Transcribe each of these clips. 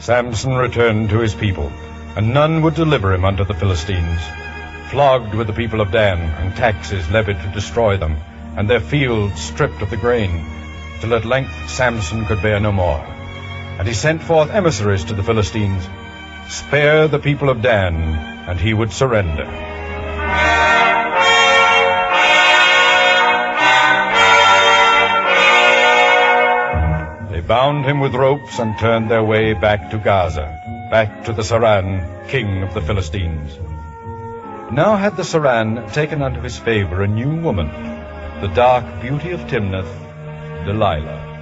Samson returned to his people, and none would deliver him unto the Philistines. Flogged with the people of Dan, and taxes levied to destroy them, and their fields stripped of the grain, till at length Samson could bear no more. And he sent forth emissaries to the Philistines, Spare the people of Dan, and he would surrender. They bound him with ropes and turned their way back to Gaza, back to the Saran, king of the Philistines. Now had the Saran taken unto his favor a new woman, the dark beauty of Timnath, Delilah.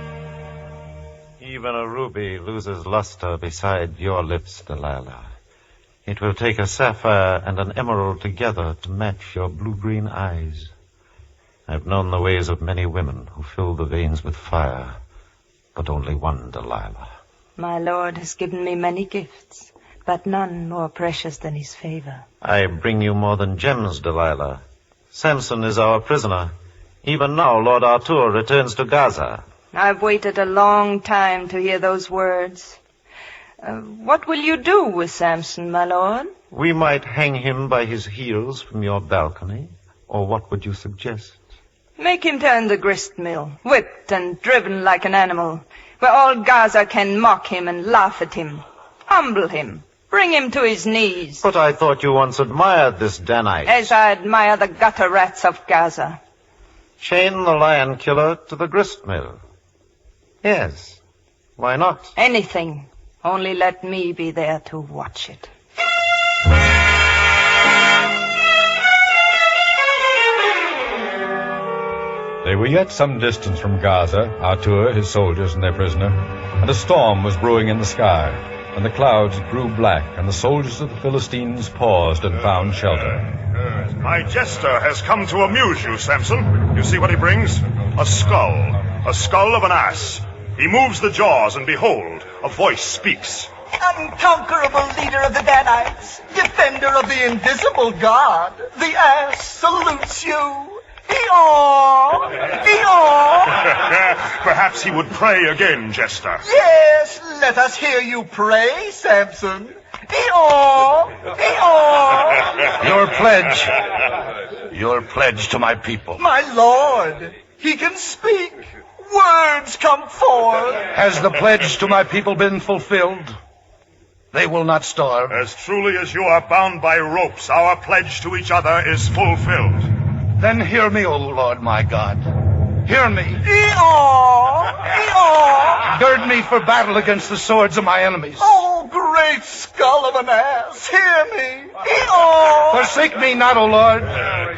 Even a ruby loses luster beside your lips, Delilah. It will take a sapphire and an emerald together to match your blue-green eyes. I've known the ways of many women who fill the veins with fire, but only one Delilah. My lord has given me many gifts, but none more precious than his favor. I bring you more than gems, Delilah. Samson is our prisoner. Even now, Lord Artur returns to Gaza. I've waited a long time to hear those words. What will you do with Samson, my lord? We might hang him by his heels from your balcony, or what would you suggest? Make him turn the grist mill, whipped and driven like an animal, where all Gaza can mock him and laugh at him. Humble him. Bring him to his knees. But I thought you once admired this Danite. As I admire the gutter rats of Gaza. Chain the lion killer to the grist mill. Yes. Why not? Anything. Only let me be there to watch it. They were yet some distance from Gaza, Artur, his soldiers, and their prisoner, and a storm was brewing in the sky, and the clouds grew black, and the soldiers of the Philistines paused and found shelter. My jester has come to amuse you, Samson. You see what he brings? A skull of an ass. He moves the jaws, and behold, a voice speaks. Unconquerable leader of the Danites, defender of the invisible God, the ass salutes you. Hee-haw! Hee-haw! Perhaps he would pray again, jester. Yes, let us hear you pray, Samson. Hee-haw! Hee-haw! Your pledge to my people. My lord, he can speak. Words come forth. Has the pledge to my people been fulfilled? They will not starve. As truly as you are bound by ropes, our pledge to each other is fulfilled. Then hear me, O Lord my God. Hear me. Hee-haw! Hee-haw! Gird me for battle against the swords of my enemies. Oh, great skull of an ass, hear me. Hee-haw! Forsake me not, O Lord,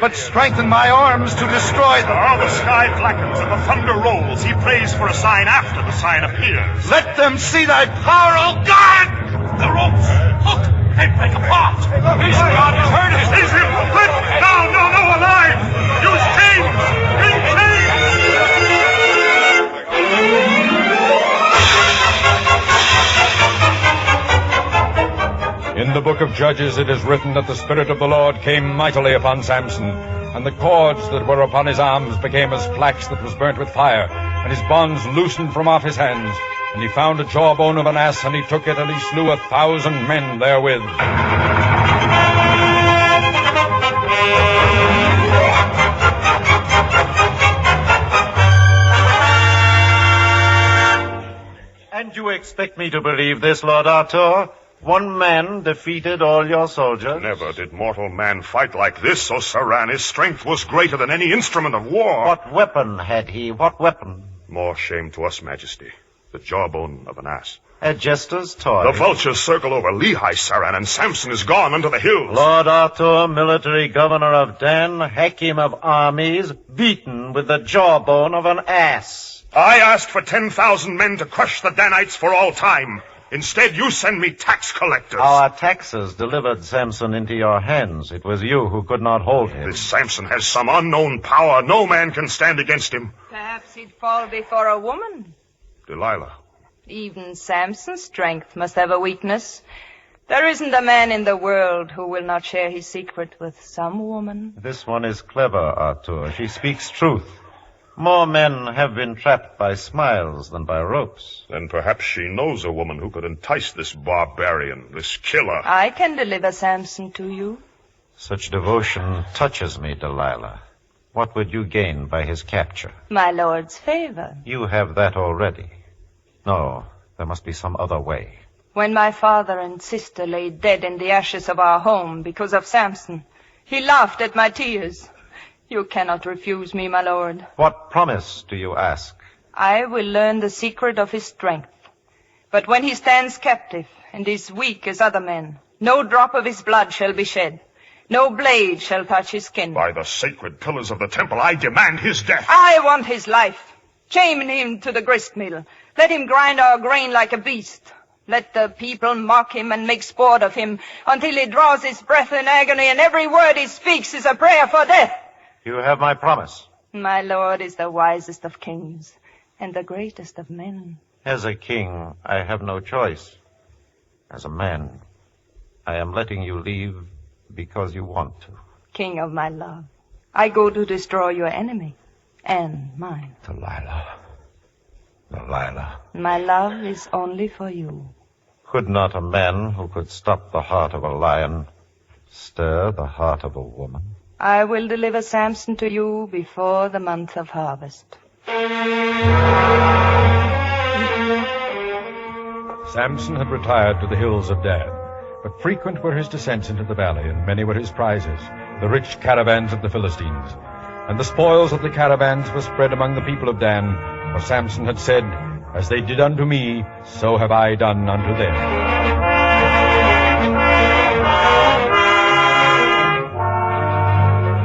but strengthen my arms to destroy them. While the sky blackens and the thunder rolls, he prays for a sign after the sign appears. Let them see thy power, O God! The ropes! Look! They break apart! He's got turn it! He's him! Flip! No, alive! Use chains! Bring chains! In the book of Judges it is written that the Spirit of the Lord came mightily upon Samson, and the cords that were upon his arms became as flax that was burnt with fire, and his bonds loosened from off his hands. And he found a jawbone of an ass, and he took it, and he slew 1,000 men therewith. And you expect me to believe this, Lord Artur? One man defeated all your soldiers? Never did mortal man fight like this, O Saran. His strength was greater than any instrument of war. What weapon had he? What weapon? More shame to us, Majesty. The jawbone of an ass. A jester's toy. The vultures circle over Lehi, Saran, and Samson is gone unto the hills. Lord Artur, military governor of Dan, Hakim of armies, beaten with the jawbone of an ass. I asked for 10,000 men to crush the Danites for all time. Instead, you send me tax collectors. Our taxes delivered Samson into your hands. It was you who could not hold him. This Samson has some unknown power. No man can stand against him. Perhaps he'd fall before a woman. Delilah. Even Samson's strength must have a weakness. There isn't a man in the world who will not share his secret with some woman. This one is clever, Artur. She speaks truth. More men have been trapped by smiles than by ropes. Then perhaps she knows a woman who could entice this barbarian, this killer. I can deliver Samson to you. Such devotion touches me, Delilah. What would you gain by his capture? My lord's favor. You have that already. No, there must be some other way. When my father and sister lay dead in the ashes of our home because of Samson, he laughed at my tears. You cannot refuse me, my lord. What promise do you ask? I will learn the secret of his strength. But when he stands captive and is weak as other men, no drop of his blood shall be shed. No blade shall touch his skin. By the sacred pillars of the temple, I demand his death. I want his life. Chain him to the grist mill. Let him grind our grain like a beast. Let the people mock him and make sport of him until he draws his breath in agony and every word he speaks is a prayer for death. You have my promise. My lord is the wisest of kings and the greatest of men. As a king, I have no choice. As a man, I am letting you leave because you want to. King of my love, I go to destroy your enemy and mine. Delilah. Delilah. My love is only for you. Could not a man who could stop the heart of a lion stir the heart of a woman? I will deliver Samson to you before the month of harvest. Samson had retired to the hills of Dan, but frequent were his descents into the valley, and many were his prizes, the rich caravans of the Philistines. And the spoils of the caravans were spread among the people of Dan, for Samson had said, "As they did unto me, so have I done unto them."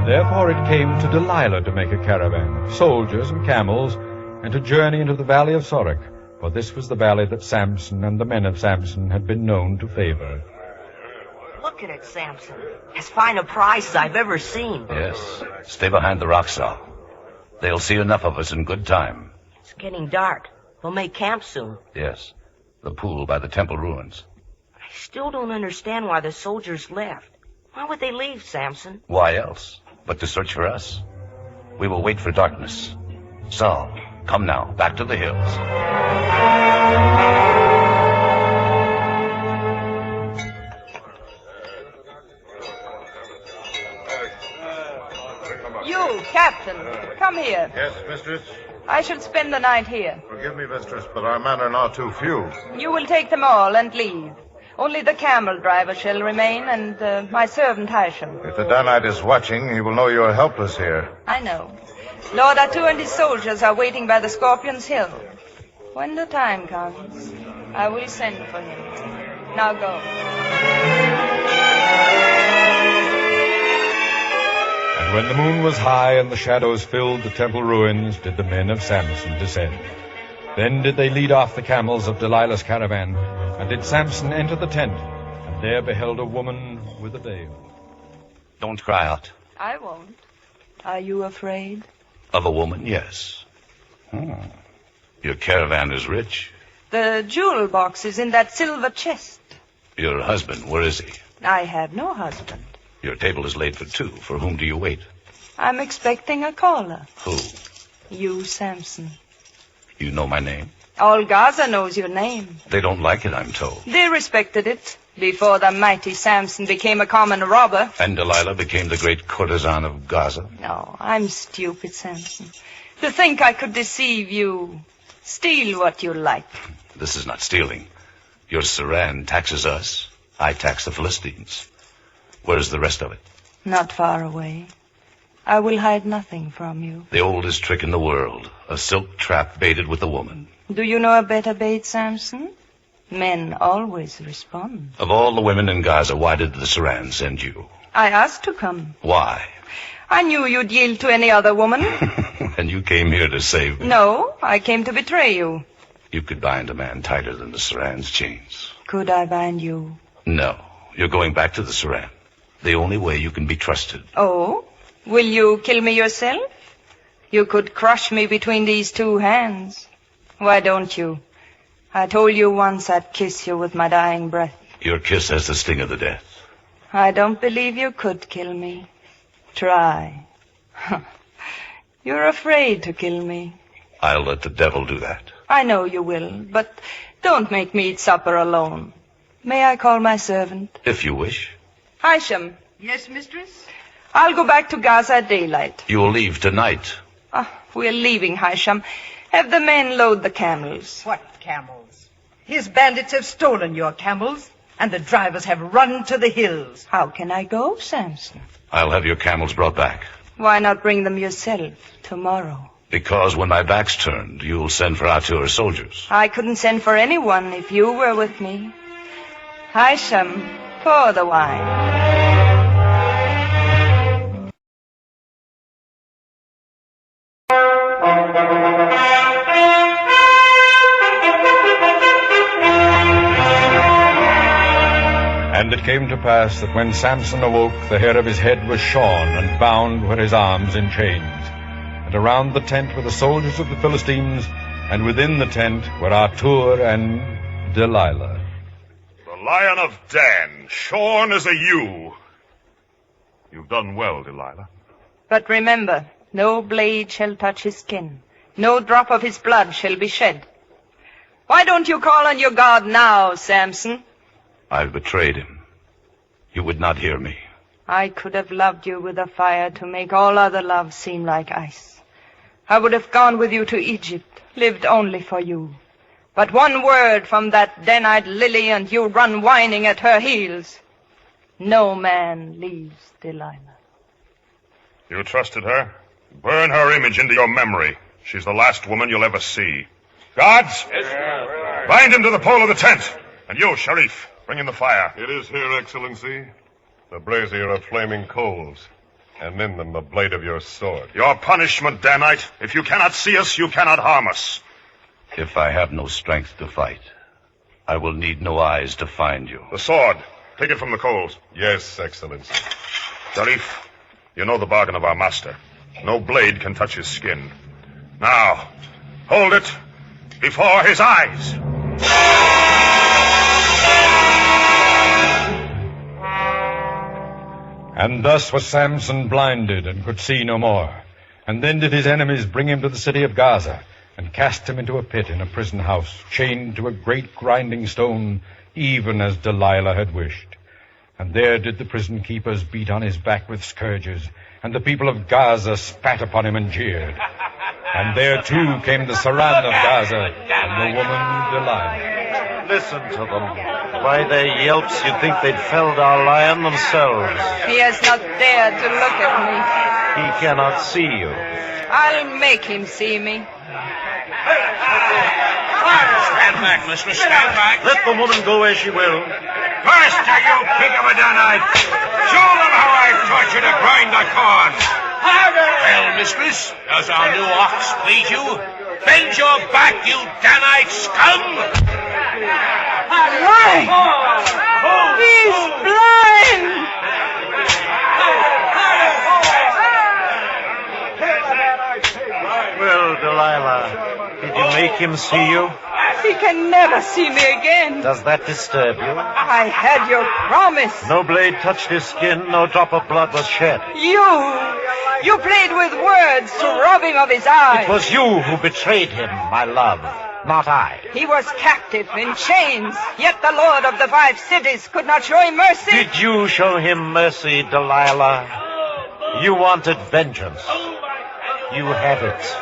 Therefore it came to Delilah to make a caravan, soldiers and camels, and to journey into the valley of Sorek, for this was the valley that Samson and the men of Samson had been known to favor. Look at it, Samson. As fine a prize as I've ever seen. Yes. Stay behind the rock, Sal. They'll see enough of us in good time. It's getting dark. We'll make camp soon. Yes. The pool by the temple ruins. I still don't understand why the soldiers left. Why would they leave, Samson? Why else but to search for us? We will wait for darkness. Saul, come now, back to the hills. You, Captain, come here. Yes, mistress? I should spend the night here. Forgive me, mistress, but our men are now too few. You will take them all and leave. Only the camel driver shall remain, and my servant Hisham. If the Danite is watching, he will know you are helpless here. I know. Lord Atu and his soldiers are waiting by the Scorpion's Hill. When the time comes, I will send for him. Now go. And when the moon was high and the shadows filled the temple ruins, did the men of Samson descend. Then did they lead off the camels of Delilah's caravan, and did Samson enter the tent, and there beheld a woman with a veil. Don't cry out. I won't. Are you afraid? Of a woman, yes. Your caravan is rich. The jewel box is in that silver chest. Your husband, where is he? I have no husband. Your table is laid for two. For whom do you wait? I'm expecting a caller. Who? You, Samson. You know my name? All Gaza knows your name. They don't like it, I'm told. They respected it before the mighty Samson became a common robber. And Delilah became the great courtesan of Gaza. No, I'm stupid, Samson. To think I could deceive you, steal what you like. This is not stealing. Your Saran taxes us. I tax the Philistines. Where's the rest of it? Not far away. I will hide nothing from you. The oldest trick in the world. A silk trap baited with a woman. Do you know a better bait, Samson? Men always respond. Of all the women in Gaza, why did the Saran send you? I asked to come. Why? I knew you'd yield to any other woman. And you came here to save me. No, I came to betray you. You could bind a man tighter than the Saran's chains. Could I bind you? No. You're going back to the Saran. The only way you can be trusted. Oh? Will you kill me yourself? You could crush me between these two hands. Why don't you? I told you once I'd kiss you with my dying breath. Your kiss has the sting of the death. I don't believe you could kill me. Try. You're afraid to kill me. I'll let the devil do that. I know you will, but don't make me eat supper alone. May I call my servant? If you wish. Hisham, Yes, mistress? I'll go back to Gaza at daylight. You'll leave tonight. We're leaving, Hisham. Have the men load the camels. What camels? His bandits have stolen your camels, and the drivers have run to the hills. How can I go, Samson? I'll have your camels brought back. Why not bring them yourself tomorrow? Because when my back's turned, you'll send for our tour soldiers. I couldn't send for anyone if you were with me. Hisham, pour the wine. And it came to pass that when Samson awoke, the hair of his head was shorn, and bound were his arms in chains. And around the tent were the soldiers of the Philistines, and within the tent were Artur and Delilah. The Lion of Dan, shorn as a ewe. You've done well, Delilah. But remember, no blade shall touch his skin. No drop of his blood shall be shed. Why don't you call on your God now, Samson? I've betrayed him. You would not hear me. I could have loved you with a fire to make all other love seem like ice. I would have gone with you to Egypt, lived only for you. But one word from that Danite lily and you run whining at her heels. No man leaves Delilah. You trusted her? Burn her image into your memory. She's the last woman you'll ever see. Guards! Bind him to the pole of the tent. And you, Sharif, bring in the fire. It is here, Excellency. The brazier of flaming coals, and in them the blade of your sword. Your punishment, Danite. If you cannot see us, you cannot harm us. If I have no strength to fight, I will need no eyes to find you. The sword. Take it from the coals. Yes, Excellency. Sharif, you know the bargain of our master. No blade can touch his skin. Now, hold it before his eyes. And thus was Samson blinded and could see no more. And then did his enemies bring him to the city of Gaza, and cast him into a pit in a prison house, chained to a great grinding stone, even as Delilah had wished. And there did the prison keepers beat on his back with scourges, and the people of Gaza spat upon him and jeered. And there too came the Saran of Gaza, and the woman Delilah. Listen to them. By their yelps, you'd think they'd felled our lion themselves. He has not dared to look at me. He cannot see you. I'll make him see me. Stand back, mistress, stand back. Let the woman go as she will. Faster, you pig of a Danite! Show them how I've taught you to grind the corn! Well, mistress, does our new ox please you? Bend your back, you Danite scum! Blind! He's blind! Well, Delilah, did you make him see you? He can never see me again. Does that disturb you? I had your promise. No blade touched his skin, no drop of blood was shed. You played with words to rob him of his eyes. It was you who betrayed him, my love, not I. He was captive in chains, yet the Lord of the 5 cities could not show him mercy. Did you show him mercy, Delilah? You wanted vengeance. You have it.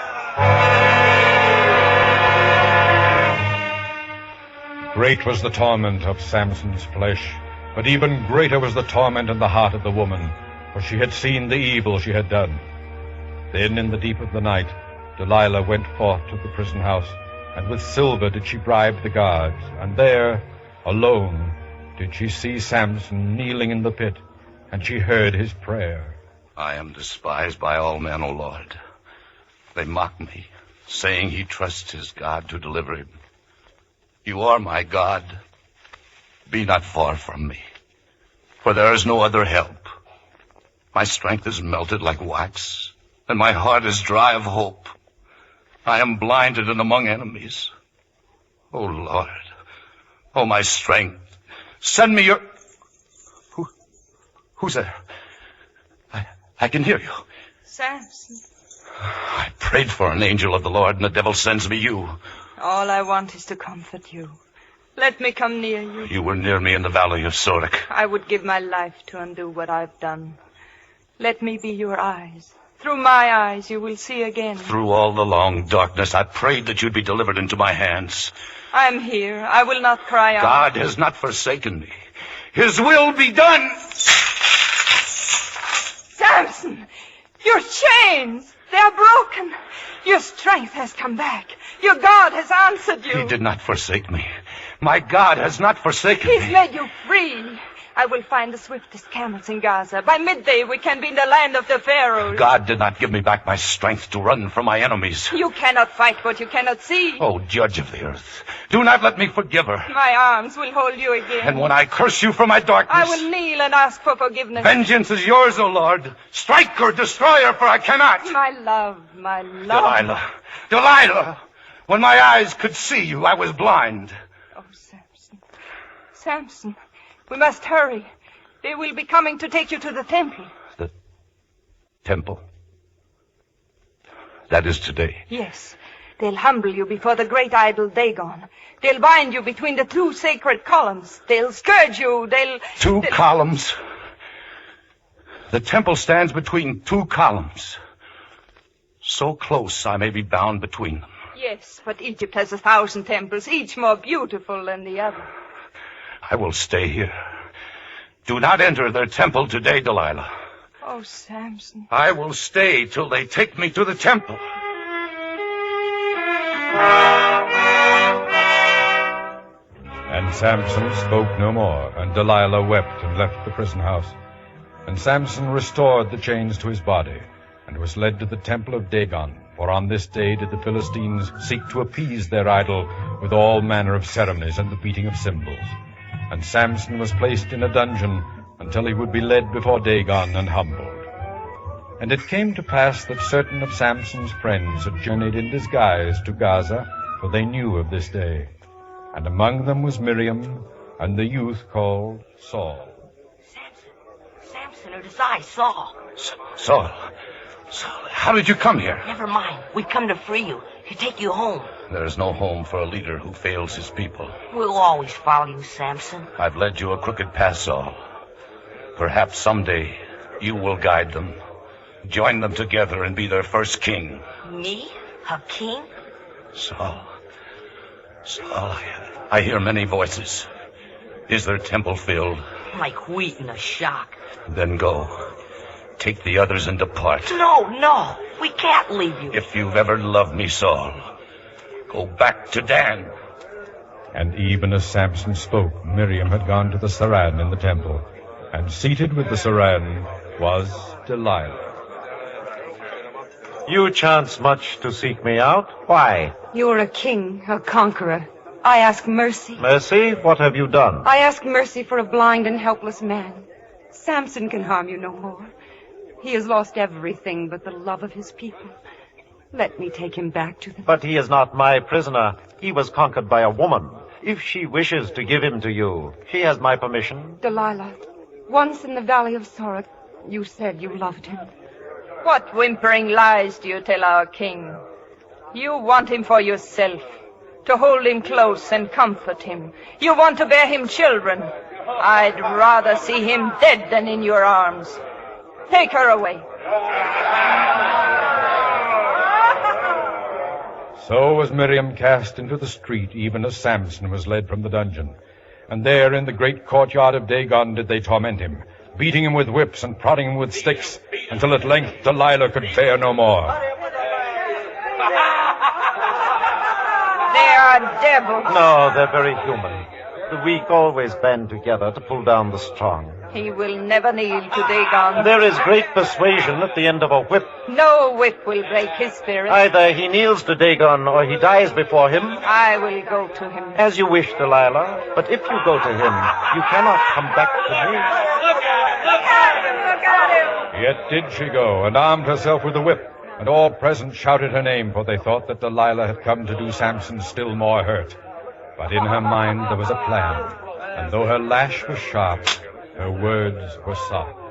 Great was the torment of Samson's flesh, but even greater was the torment in the heart of the woman, for she had seen the evil she had done. Then in the deep of the night, Delilah went forth to the prison house, and with silver did she bribe the guards, and there, alone, did she see Samson kneeling in the pit, and she heard his prayer. I am despised by all men, O Lord. They mock me, saying he trusts his God to deliver him. You are my God. Be not far from me, for there is no other help. My strength is melted like wax, and my heart is dry of hope. I am blinded and among enemies. O Lord, O my strength, send me your... Who's there? I can hear you. Samson. I prayed for an angel of the Lord, and the devil sends me you. All I want is to comfort you. Let me come near you. You were near me in the valley of Sorek. I would give my life to undo what I've done. Let me be your eyes. Through my eyes you will see again. Through all the long darkness, I prayed that you'd be delivered into my hands. I'm here. I will not cry out. God has not forsaken me. His will be done. Samson, your chains, they are broken. Your strength has come back. Your God has answered you. He did not forsake me. My God has not forsaken me. He's made you free. I will find the swiftest camels in Gaza. By midday, we can be in the land of the pharaohs. God did not give me back my strength to run from my enemies. You cannot fight what you cannot see. Oh, judge of the earth, do not let me forgive her. My arms will hold you again. And when I curse you for my darkness, I will kneel and ask for forgiveness. Vengeance is yours, O Lord. Strike her, destroy her, for I cannot. My love, my love. Delilah, Delilah, when my eyes could see you, I was blind. Oh, Samson. Samson, we must hurry. They will be coming to take you to the temple. The temple? That is today. Yes. They'll humble you before the great idol Dagon. They'll bind you between the two sacred columns. They'll scourge you. Two columns? The temple stands between two columns. So close I may be bound between them. Yes, but Egypt has 1,000 temples, each more beautiful than the other. I will stay here. Do not enter their temple today, Delilah. Oh, Samson. I will stay till they take me to the temple. And Samson spoke no more, and Delilah wept and left the prison house. And Samson restored the chains to his body, and was led to the temple of Dagon, for on this day did the Philistines seek to appease their idol with all manner of ceremonies and the beating of cymbals. And Samson was placed in a dungeon until he would be led before Dagon and humbled. And it came to pass that certain of Samson's friends had journeyed in disguise to Gaza, for they knew of this day. And among them was Miriam and the youth called Saul. Samson, it is I, Saul. Saul, how did you come here? Never mind. We come to free you, to take you home. There is no home for a leader who fails his people. We'll always follow you, Samson. I've led you a crooked path, Saul. Perhaps someday you will guide them, join them together and be their first king. Me? A king? Saul, I hear many voices. Is their temple filled? Like wheat in a shock. Then go. Take the others and depart. No. We can't leave you. If you've ever loved me, Saul, go back to Dan. And even as Samson spoke, Miriam had gone to the Saran in the temple, and seated with the Saran was Delilah. You chance much to seek me out. Why? You're a king, a conqueror. I ask mercy. Mercy? What have you done? I ask mercy for a blind and helpless man. Samson can harm you no more. He has lost everything but the love of his people. Let me take him back to them. But he is not my prisoner. He was conquered by a woman. If she wishes to give him to you, she has my permission. Delilah, once in the valley of Sorek, you said you loved him. What whimpering lies do you tell our king? You want him for yourself, to hold him close and comfort him. You want to bear him children. I'd rather see him dead than in your arms. Take her away. So was Miriam cast into the street, even as Samson was led from the dungeon. And there in the great courtyard of Dagon did they torment him, beating him with whips and prodding him with sticks, until at length Delilah could bear no more. They are devils. No, they're very human. The weak always band together to pull down the strong. He will never kneel to Dagon. There is great persuasion at the end of a whip. No whip will break his spirit. Either he kneels to Dagon or he dies before him. I will go to him. As you wish, Delilah. But if you go to him, you cannot come back to me. Look at him! Yet did she go, and armed herself with the whip, and all present shouted her name, for they thought that Delilah had come to do Samson still more hurt. But in her mind there was a plan, and though her lash was sharp, her words were soft.